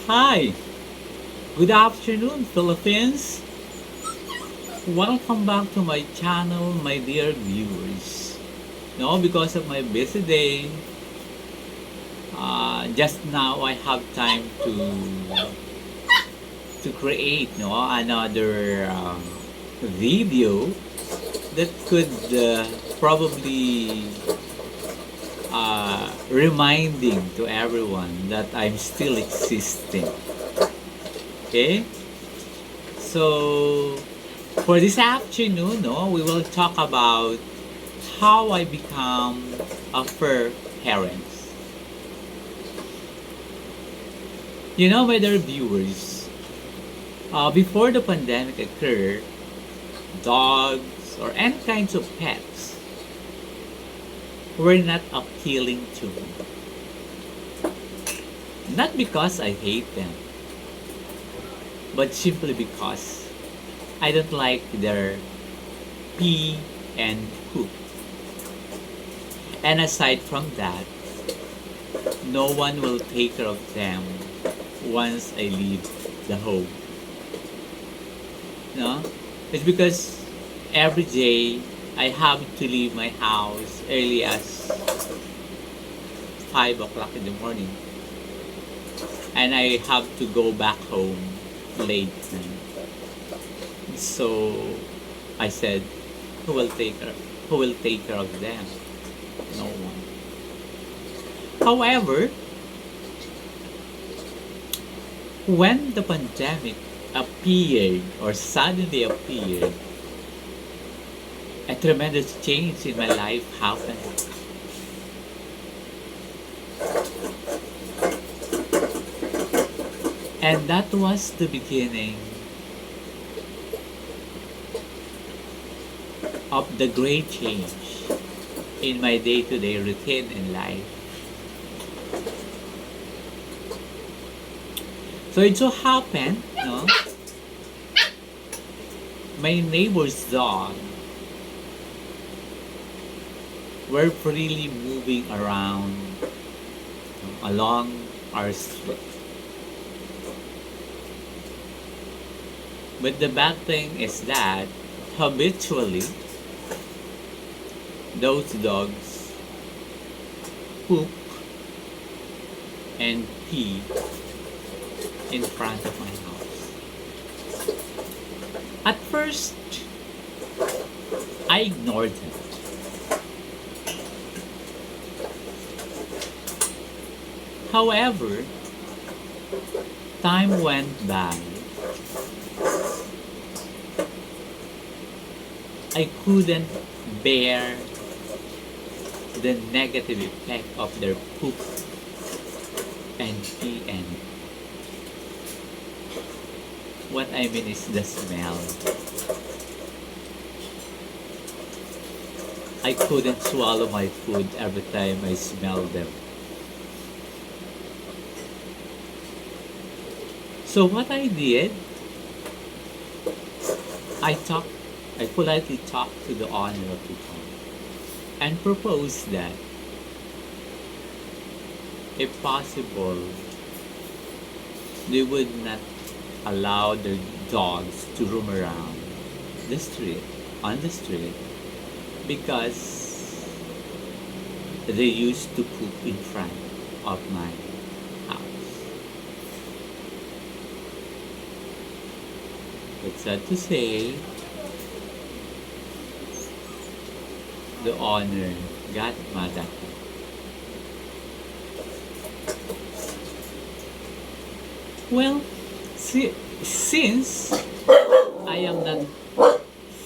Hi, good afternoon, Philippines. Welcome back to my channel, my dear viewers. No, because of my busy day, just now I have time to create another video that could probably reminding to everyone that I'm still existing. Okay, so for this afternoon, no, we will talk about how I become a fur parent. My dear viewers, before the pandemic occurred, dogs or any kinds of pets were not appealing to me. Not because I hate them, but simply because I don't like their pee and poop. And aside from that, no one will take care of them once I leave the home. No? It's because every day I have to leave my house early as 5 o'clock in the morning. And I have to go back home late. So I said, who will take care of them? No one. However, when the pandemic appeared or suddenly appeared, a tremendous change in my life happened. And that was the beginning of the great change in my day-to-day routine in life. So it so happened, my neighbor's dog were freely moving around along our street. But the bad thing is that habitually those dogs poop and pee in front of my house. At first, I ignored them. However, time went by. I couldn't bear the negative effect of their poop and pee, and what I mean is the smell. I couldn't swallow my food every time I smelled them. So what I did, I politely talked to the owner of the home and proposed that, if possible, they would not allow their dogs to roam around on the street, because they used to poop in front of my house. It's sad to say, the owner got mad at me. Well, since I am not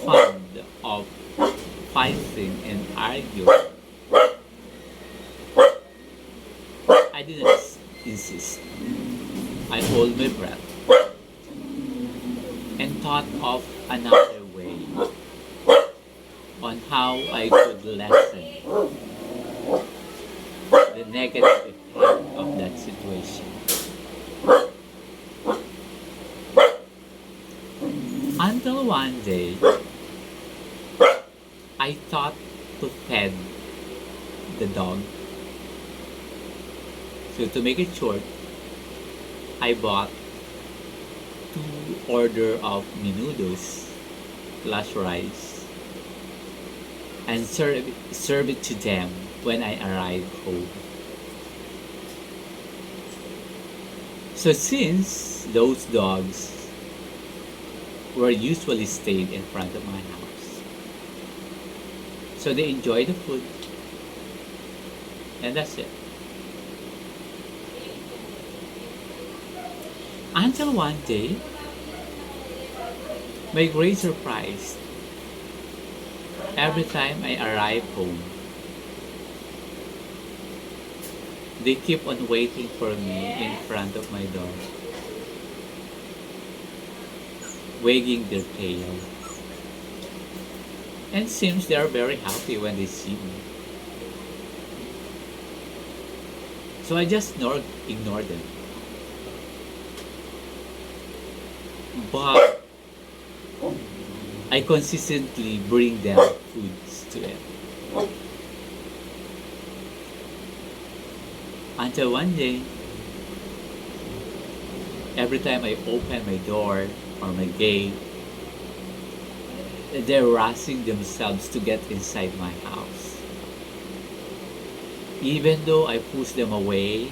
fond of fighting and arguing, I didn't insist. I hold my breath and thought of another way on how I could lessen the negative effect of that situation. Until one day, I thought to fed the dog. So to make it short, I bought two order of menudos plus rice and serve it to them when I arrive home. So since those dogs were usually stayed in front of my house, so they enjoy the food, and that's it. Until one day, my great surprise, every time I arrive home, they keep on waiting for me in front of my door, wagging their tail. And seems they are very happy when they see me. So I just ignore them. But I consistently bring them foods to it. Until one day, every time I open my door or my gate, they're rushing themselves to get inside my house. Even though I push them away,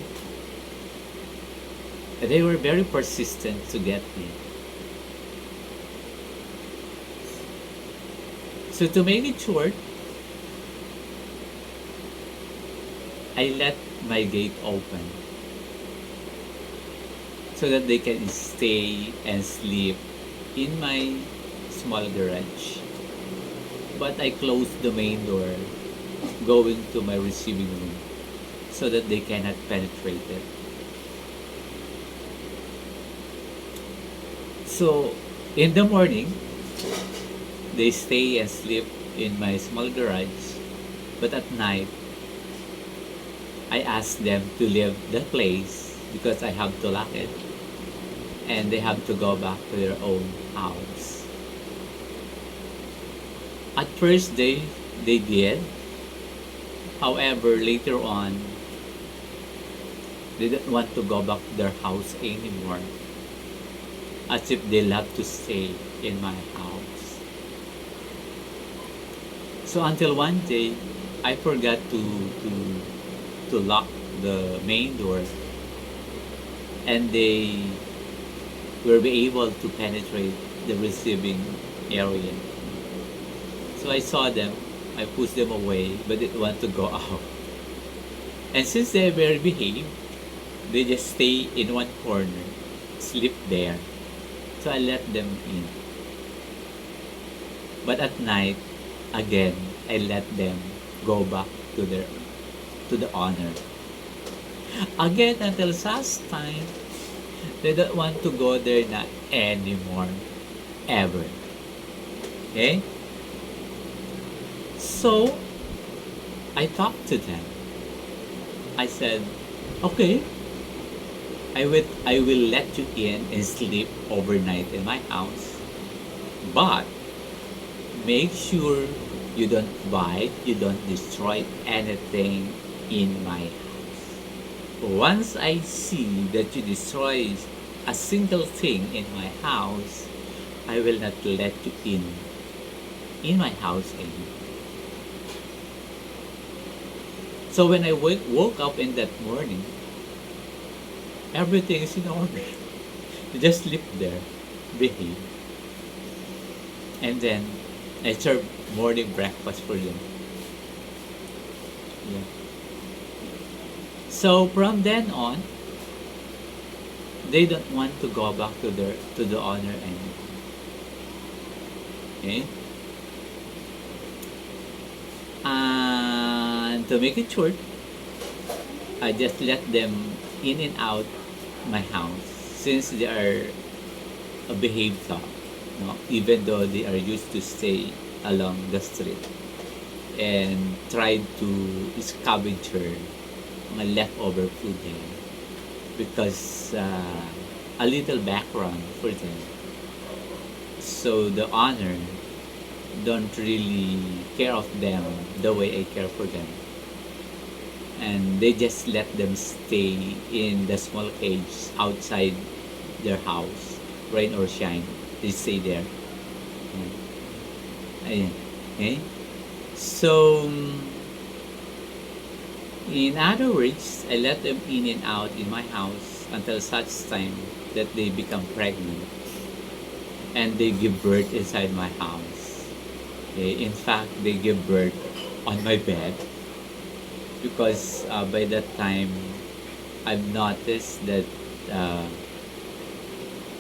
they were very persistent to get in. So to make it short, I let my gate open so that they can stay and sleep in my small garage. But I closed the main door going to my receiving room so that they cannot penetrate it. So in the morning, they stay and sleep in my small garage. But at night, I ask them to leave the place because I have to lock it and they have to go back to their own house. At first they did. However, later on, they didn't want to go back to their house anymore. As if they love to stay in my house. So until one day, I forgot to lock the main door and they will be able to penetrate the receiving area. So I saw them, I pushed them away, but they didn't want to go out. And since they very behaved, they just stay in one corner, sleep there. So I let them in. But at night, again, I let them go back to the owner. Again, until such time, they don't want to go there na anymore. Ever. Okay? So, I talked to them. I said, okay, I will let you in and sleep overnight in my house. But make sure you don't bite, you don't destroy anything in my house. Once I see that you destroy a single thing in my house, I will not let you in my house anymore. So when I woke up in that morning, everything is in order. You just sleep there, behave. And then I serve morning breakfast for them. Yeah. So from then on, they don't want to go back to the owner anymore. Okay? And to make it short, I just let them in and out my house since they are a behaved dog. No? Even though they are used to stay along the street and tried to scavenger mga leftover food there because a little background for them. So the owner don't really care of them the way I care for them. and they just let them stay in the small cage outside their house, rain or shine. They stay there. Ayan. Okay? So, in other words, I let them in and out in my house until such time that they become pregnant and they give birth inside my house. Okay? In fact, they give birth on my bed because by that time I've noticed that uh,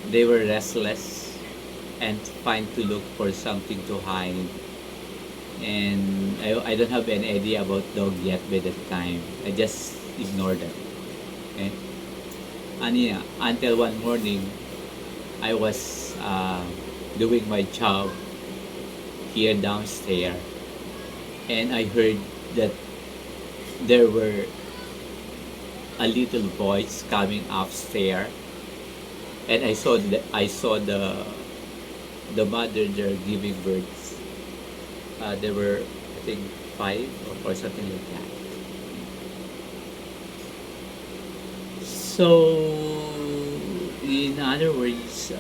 they were restless and trying to look for something to hide. And I don't have any idea about dog yet by that time. I just ignored them. Okay? And yeah, until one morning, I was doing my job here downstairs, and I heard that there were a little voice coming upstairs, and I saw the mother there giving birth. There were, I think, five or something like that. So, in other words,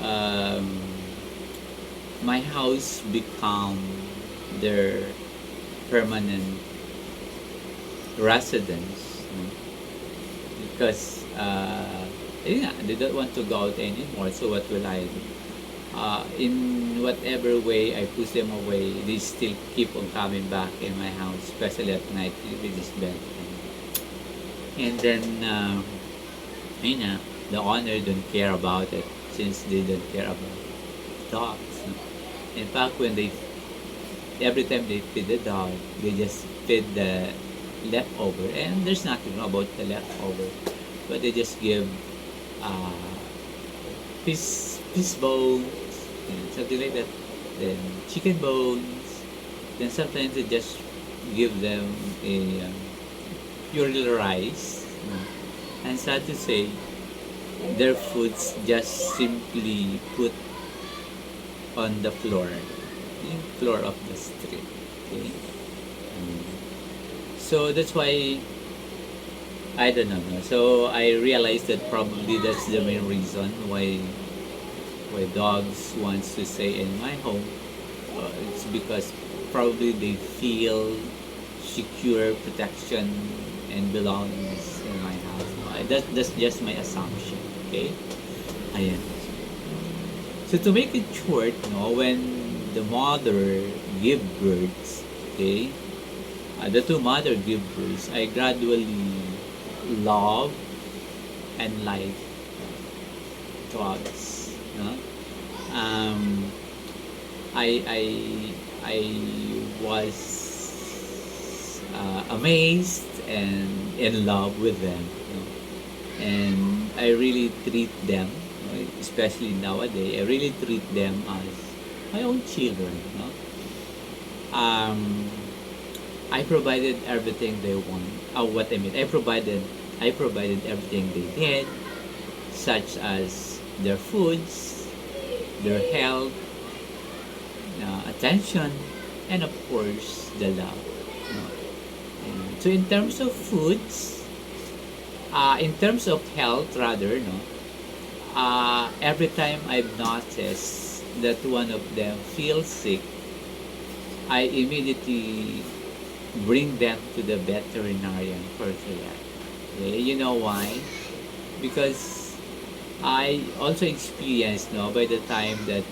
my house become their permanent residence, because yeah, they don't want to go out anymore. So what will I do? In whatever way I push them away, they still keep on coming back in my house, especially at night with this bed. And then, you know, the owner don't care about it since they don't care about dogs. No? In fact, every time they feed the dog, they just feed the leftover, and there's nothing wrong about the leftover, but they just give uh, fish bones, something like that. Then chicken bones. Then sometimes they just give them a pure little rice. And sad to say, their foods just simply put on the floor, the floor of the street. Okay. So that's why I don't know. No? So I realized that probably that's the main reason why dogs wants to stay in my home. It's because probably they feel secure, protection, and belongs in my house. That's just my assumption. Okay. Ayan. So to make it short, no, when the mother give birth, okay, the two mother give birth, I gradually love and like dogs. No? Um, I was amazed and in love with them, you know? And I really treat them, you know, especially nowadays. I really treat them as my own children. You know? I provided everything they want. What I mean, I provided everything they need, such as their foods, their health, attention, and of course the love. You know. And so in terms of foods, in terms of health rather, no, every time I've noticed that one of them feels sick, I immediately bring them to the veterinarian for care. Okay, you know why? Because I also experienced, no, by the time that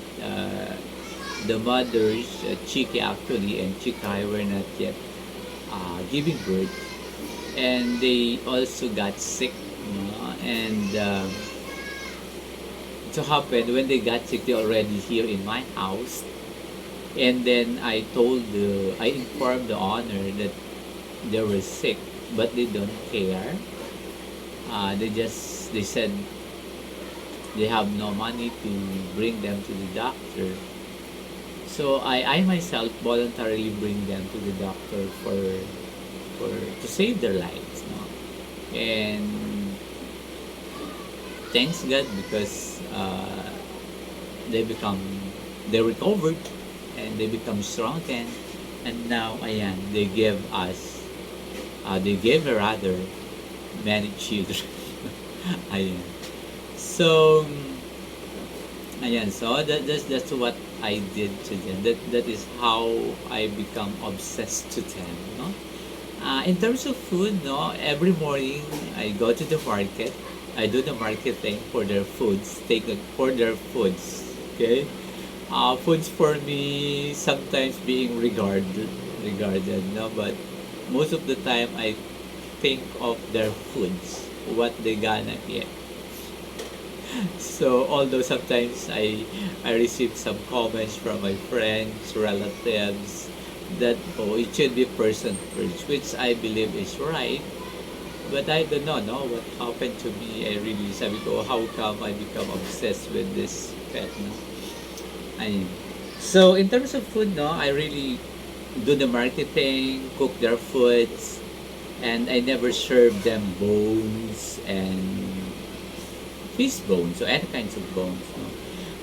the mothers, Chiki actually and Chikai were not yet giving birth, and they also got sick, you know, and it so happened when they got sick, they already here in my house, and then I informed the owner that they were sick, but they don't care. They said they have no money to bring them to the doctor. So I myself voluntarily bring them to the doctor for to save their lives, no? And thanks God because they become they recovered and they become strong again, and now ayan they give us they gave me rather many children. Ayan. So, ayan, so that's what I did to them. That is how I become obsessed to them, no? In terms of food, no, every morning I go to the market. I do the marketing for their foods, take it for their foods. Okay, foods for me sometimes being regarded, no, but most of the time I think of their foods, what they gonna eat. So although sometimes I receive some comments from my friends, relatives that oh it should be person first, which I believe is right. But I don't know, no, what happened to me. I really sabi ko, how come I become obsessed with this pet, no? I so in terms of food, no, I really do the marketing, cook their foods, and I never serve them bones and fish bones or any kinds of bones. No?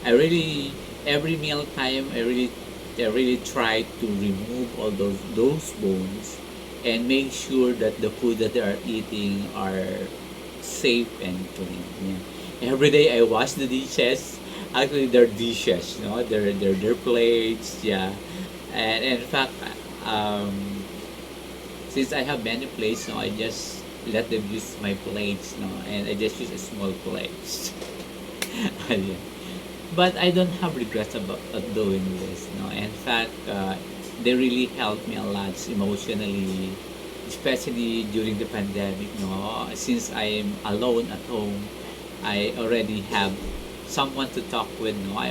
I really every meal time I really try to remove all those bones and make sure that the food that they are eating are safe and clean. Yeah. Every day I wash the dishes. Actually, they're dishes, no, they're plates. Yeah, and in fact, um, since I have many plates, no, I just let them use my plates, no, and I just use a small plates. Yeah. But I don't have regrets about doing this. No, in fact, they really helped me a lot emotionally, especially during the pandemic. No, since I am alone at home, I already have someone to talk with. No, I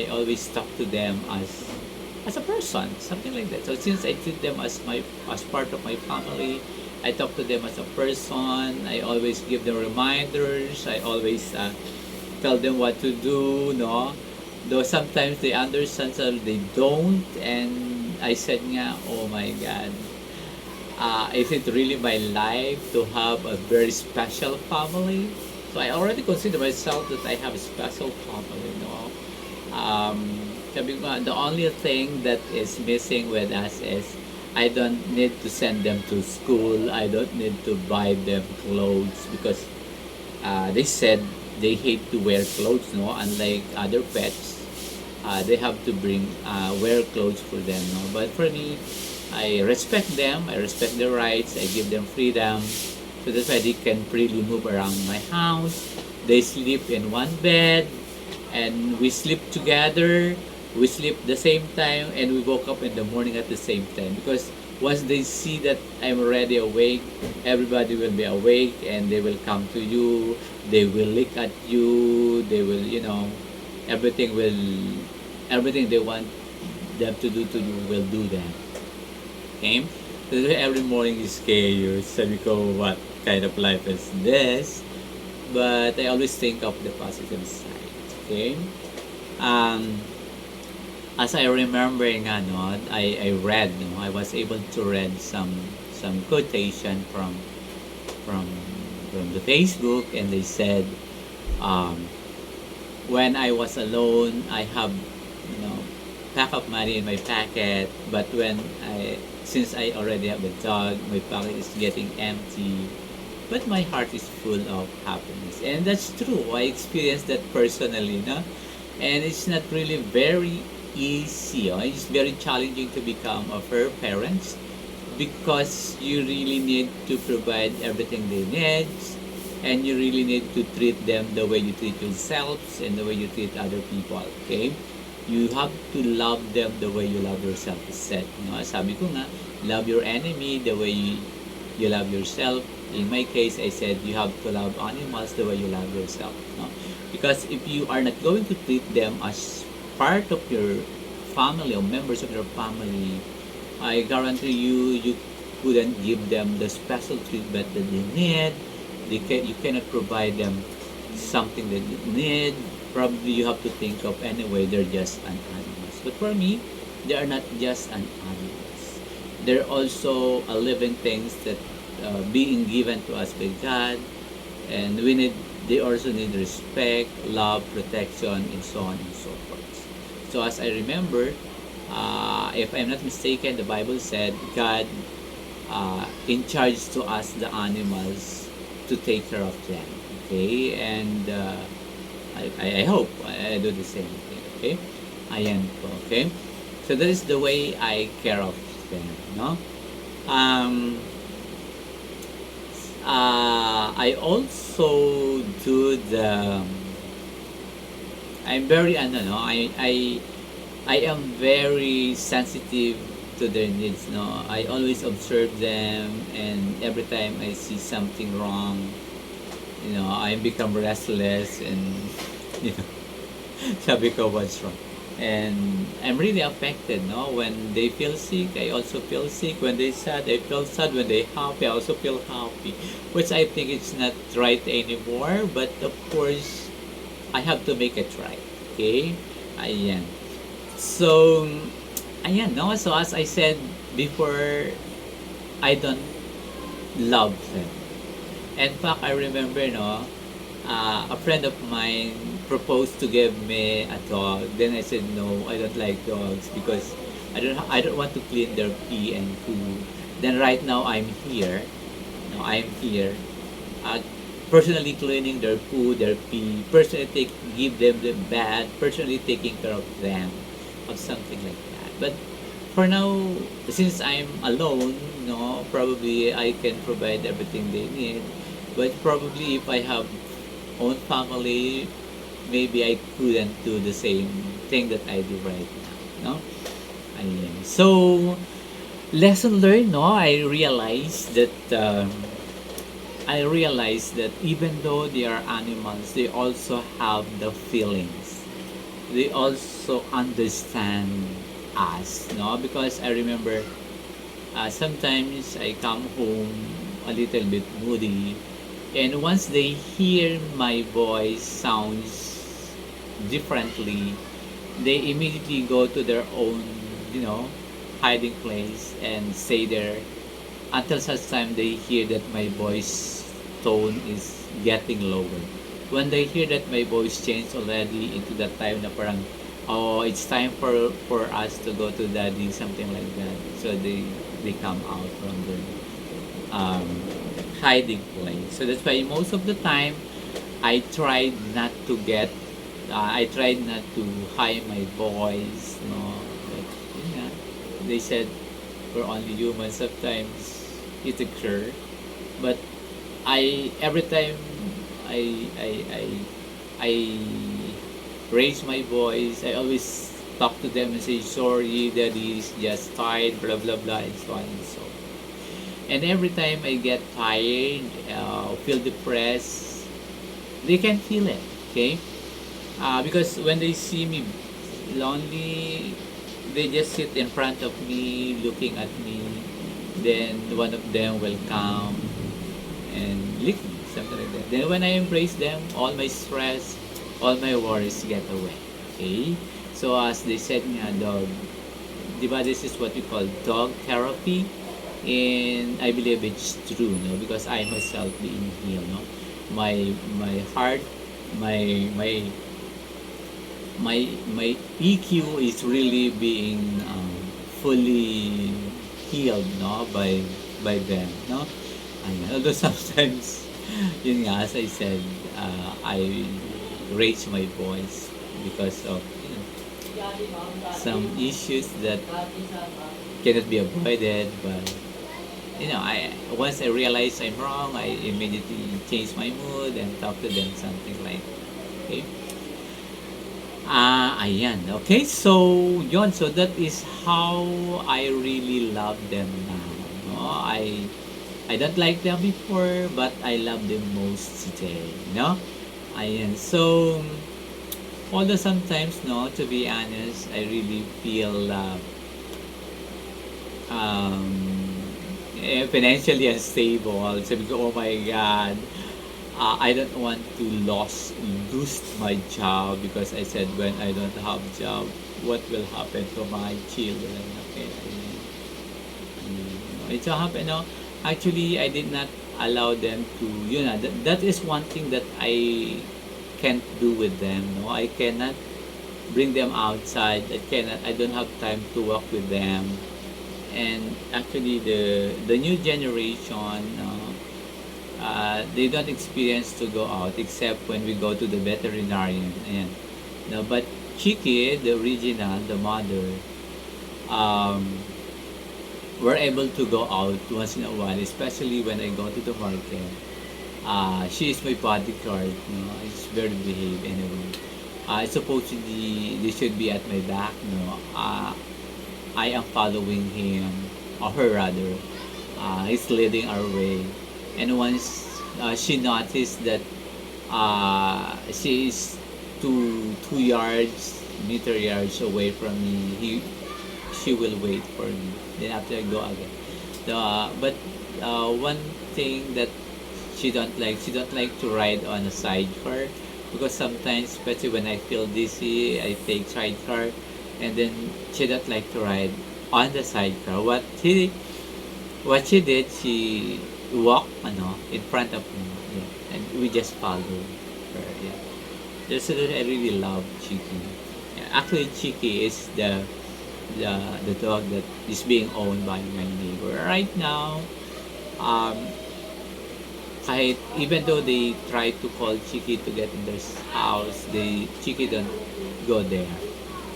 always talk to them as a person, something like that. So since I treat them as part of my family, I talk to them as a person. I always give them reminders. I always tell them what to do, no? Though sometimes they understand, some they don't. And I said nga, oh my God, is it really my life to have a very special family? So I already consider myself that I have a special family, no? Sabi ko nga, the only thing that is missing with us is I don't need to send them to school. I don't need to buy them clothes because they said they hate to wear clothes, no, unlike other pets. They have to bring wear clothes for them, no, but for me I respect them. I respect their rights. I give them freedom, so that's why they can freely move around my house. They sleep in one bed and we sleep together. We sleep the same time and we woke up in the morning at the same time because once they see that I'm already awake, everybody will be awake and they will come to you. They will lick at you. They will, everything will, everything they want them to do to you will do that. Okay? So every morning is chaos. Sabi ko, what kind of life is this? But I always think of the positive side. Okay? Um, as I remember nga, no, I read, no, I was able to read some quotation from from the Facebook, and they said, um, when I was alone, I have, pack of money in my pocket, but since I already have a dog, my pocket is getting empty, but my heart is full of happiness, and that's true. I experienced that personally, no, and it's not really very easy. It's very challenging to become a fair parent because you really need to provide everything they need, and you really need to treat them the way you treat yourselves and the way you treat other people. Okay, you have to love them the way you love yourself. Is said, sabi ko nga, love your enemy the way you love yourself. In my case, I said you have to love animals the way you love yourself, no? Because if you are not going to treat them as part of your family or members of your family, I guarantee you couldn't give them the special treatment that they need. You cannot provide them something that they need. Probably you have to think of anyway, they're just an animals. But for me, they are not just an animals. They're also a living things that being given to us by God, and they also need respect, love, protection, and so on and so forth. So as I remember, if I'm not mistaken, the Bible said God in charge to us, the animals, to take care of them. Okay, and I hope I do the same thing. Okay, ayan po. Okay, so that is the way I care of them. No, um, I also do the. I'm very ano no. I am very sensitive to their needs. No, I always observe them, and every time I see something wrong, I become restless and you know, sabi ko, what's wrong? And I'm really affected, no? When they feel sick, I also feel sick. When they sad, I feel sad. When they happy, I also feel happy. Which I think it's not right anymore. But of course, I have to make it right. Okay? Ayan. So, ayan, no? So as I said before, I don't love them. In fact, I remember, no, a friend of mine proposed to give me a dog. Then I said no, I don't like dogs because I don't want to clean their pee and poo. Then right now I'm here. No, I'm here. Uh, Personally cleaning their poo, their pee. Personally give them the bath. Personally taking care of them, of something like that. But for now, since I'm alone, no, probably I can provide everything they need. But probably if I have own family, maybe I couldn't do the same thing that I do right now. No? Ayan. So, lesson learned, no? I realized that even though they are animals, they also have the feelings. They also understand us, no? Because I remember sometimes I come home a little bit moody, and once they hear my voice sounds differently, they immediately go to their own, you know, hiding place and stay there until such time they hear that my voice tone is getting lower. When they hear that my voice changed already into that time na parang, oh, it's time for us to go to daddy, something like that. So they come out from their um, hiding place. So that's why most of the time I tried not to get I tried not to hide my voice, no. But yeah, they said we're only human. Sometimes it occurs, but I every time I I I I raise my voice, I always talk to them and say sorry, daddy is just tired, blah blah blah, and so on and so on. And every time I get tired, feel depressed, they can feel it. Okay, because when they see me lonely, they just sit in front of me looking at me. Then one of them will come and lick me, something like that. Then when I embrace them, all my stress, all my worries get away. Okay, so as they said nga, dog, di ba, this is what we call dog therapy, and I believe it's true, no, because I myself being healed, no, my heart, my my my EQ is really being fully healed, no, by them, no. Ayan. Although sometimes, yun nga, as I said, I raise my voice because of some issues that cannot be avoided. But I once I realize I'm wrong, I immediately change my mood and talk to them, something like, okay. Ayan. Okay, so yon. So that is how I really love them now. No? I don't like them before, but I love them most today. No? Ayan. So, although sometimes, no, to be honest, I really feel financially unstable. Sabi ko, oh my God, I don't want to lose my job because I said when I don't have job, what will happen to my children? Okay, it so happened. No, actually, I did not allow them to. That is one thing that I can't do with them. No, I cannot bring them outside. I don't have time to walk with them. And actually the new generation, they don't experience to go out except when we go to the veterinarian. And no, but Chiki, the original, the mother, um, were able to go out once in a while, especially when I go to the market. She is my bodyguard. It's very behaved anyway. Supposedly they should be at my back. I am following him, or her rather. He's leading our way, and once she noticed that she is two yards, meter yards away from me, she will wait for me. Then after I go again. But one thing that she don't like to ride on a sidecar because sometimes, especially when I feel dizzy, I take sidecar, and then she don't like to ride on the sidecar. What she did, she walked, in front of me, yeah, and we just follow her, yeah. That's what I really love Chiki. Yeah, actually, Chiki is the the dog that is being owned by my neighbor right now. Um, even though they try to call Chiki to get in their house, Chiki don't go there.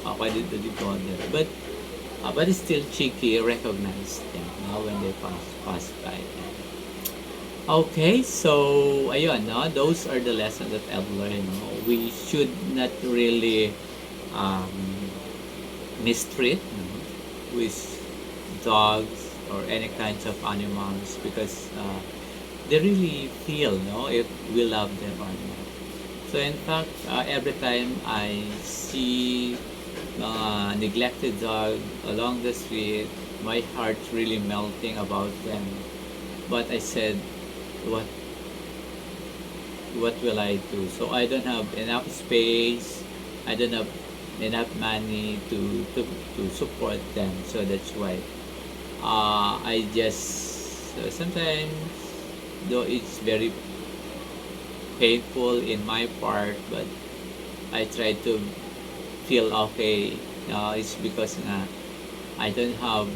Why did they go there? But it's still Chiki recognized them when they pass by. Okay, so ayun, no? Those are the lessons that I've learned. No? We should not really um, mistreat, with dogs or any kinds of animals because they really feel, if we love them or not. So in fact, every time I see neglected dog along the street, my heart's really melting about them. But I said, what what will I do? So I don't have enough space. I don't have enough money to support them. So that's why I just sometimes, though it's very painful in my part, but I try to feel okay. It's because I don't have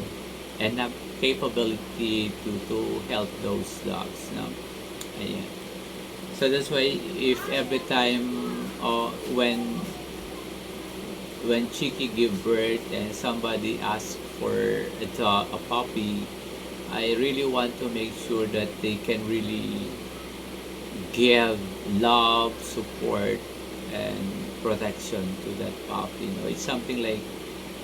enough capability to help those dogs. Ayan. So that's why if every time when Chiki give birth and somebody asks for a puppy, I really want to make sure that they can really give love, support, and protection to that puppy. It's something like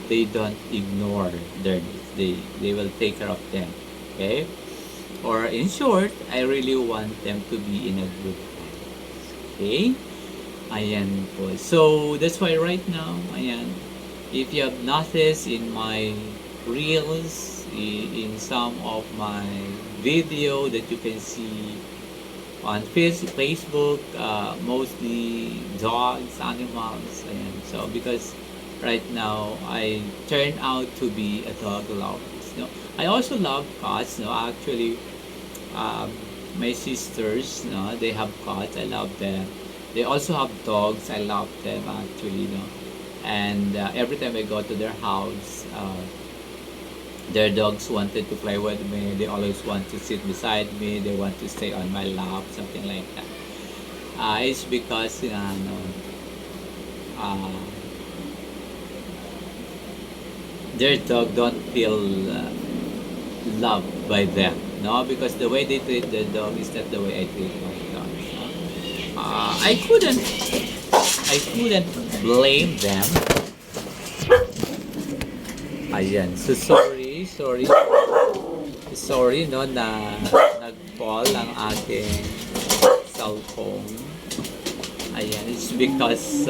they don't ignore their needs. They will take care of them. Okay? Or in short, I really want them to be in a good health. Okay? Ayan po. So, that's why right now, ayan, if you have noticed in my reels, in some of my video that you can see on Facebook, mostly dogs, animals, ayan. So, because right now, I turn out to be a dog lover. I also love cats, actually, um, my sisters, they have cats. I love them. They also have dogs. I love them actually, And every time I go to their house, their dogs wanted to play with me. They always want to sit beside me. They want to stay on my lap, something like that. It's because uh, their dog don't feel loved by them. No, because the way they treat their dog is not the way I treat my dog. I couldn't blame them. Ayan. So sorry no na nag-fall ang aking cellphone. Ayan, it's because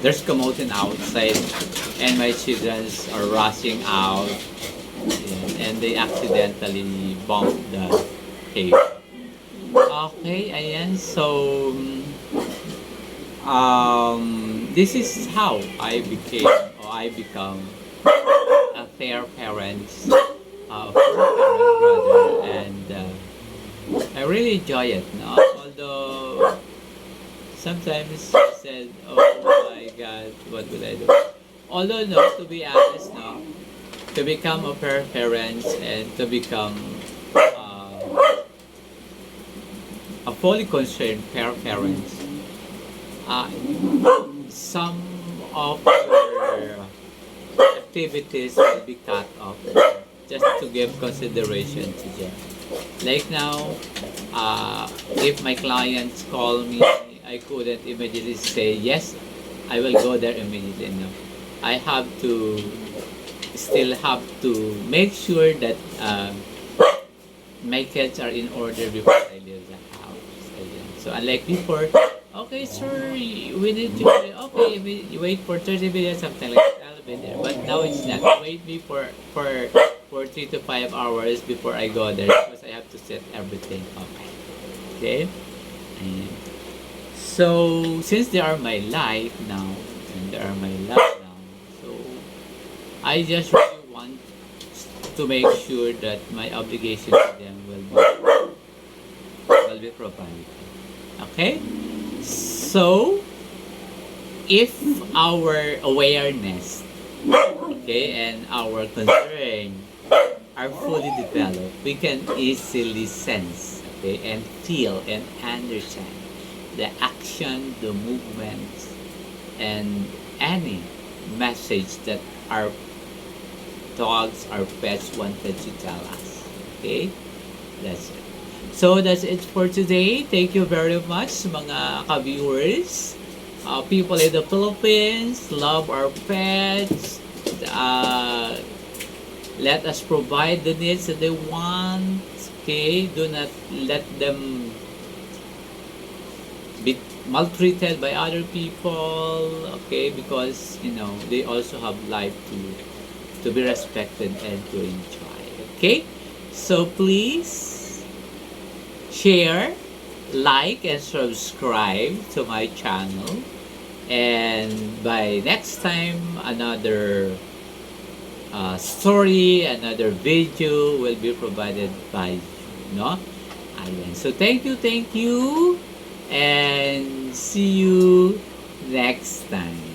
there's commotion outside and my children are rushing out. Ayan, and they accidentally bumped the cave. Okay, ayan. So this is how I become a fair parent, rather, and I really enjoy it. No? Although sometimes I said, "Oh my God, what will I do?" Although, no, to be honest, no, to become a parent and to become uh, a fully concerned parent, uh, some of your activities will be cut off just to give consideration to them. Like now, if my clients call me, I couldn't immediately say yes, I will go there immediately. No, I have to still have to make sure that my kids are in order before I leave the house. Ayan. So unlike before, okay sir, we need to, okay, we wait for 30 minutes, something like that, I'll be there. But now it's not. Wait me for 3 to 5 hours before I go there because I have to set everything up. Okay? Ayan. So since they are my life now, and they are my life now, so I just really want to make sure that my obligation to them will be provided. Okay? So, if our awareness, okay, and our concern are fully developed, we can easily sense, okay, and feel and understand the action, the movements, and any message that our dogs, our pets wanted to tell us. Okay? That's it. So that's it for today. Thank you very much mga ka-viewers. People in the Philippines, love our pets. Let us provide the needs that they want. Okay? Do not let them be maltreated by other people. Okay? Because, they also have life to be respected and to enjoy. Okay? So please share, like, and subscribe to my channel. And by next time, another story, another video will be provided by you. No? Ayan. So thank you, and see you next time.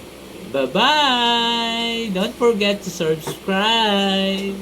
Bye-bye! Don't forget to subscribe!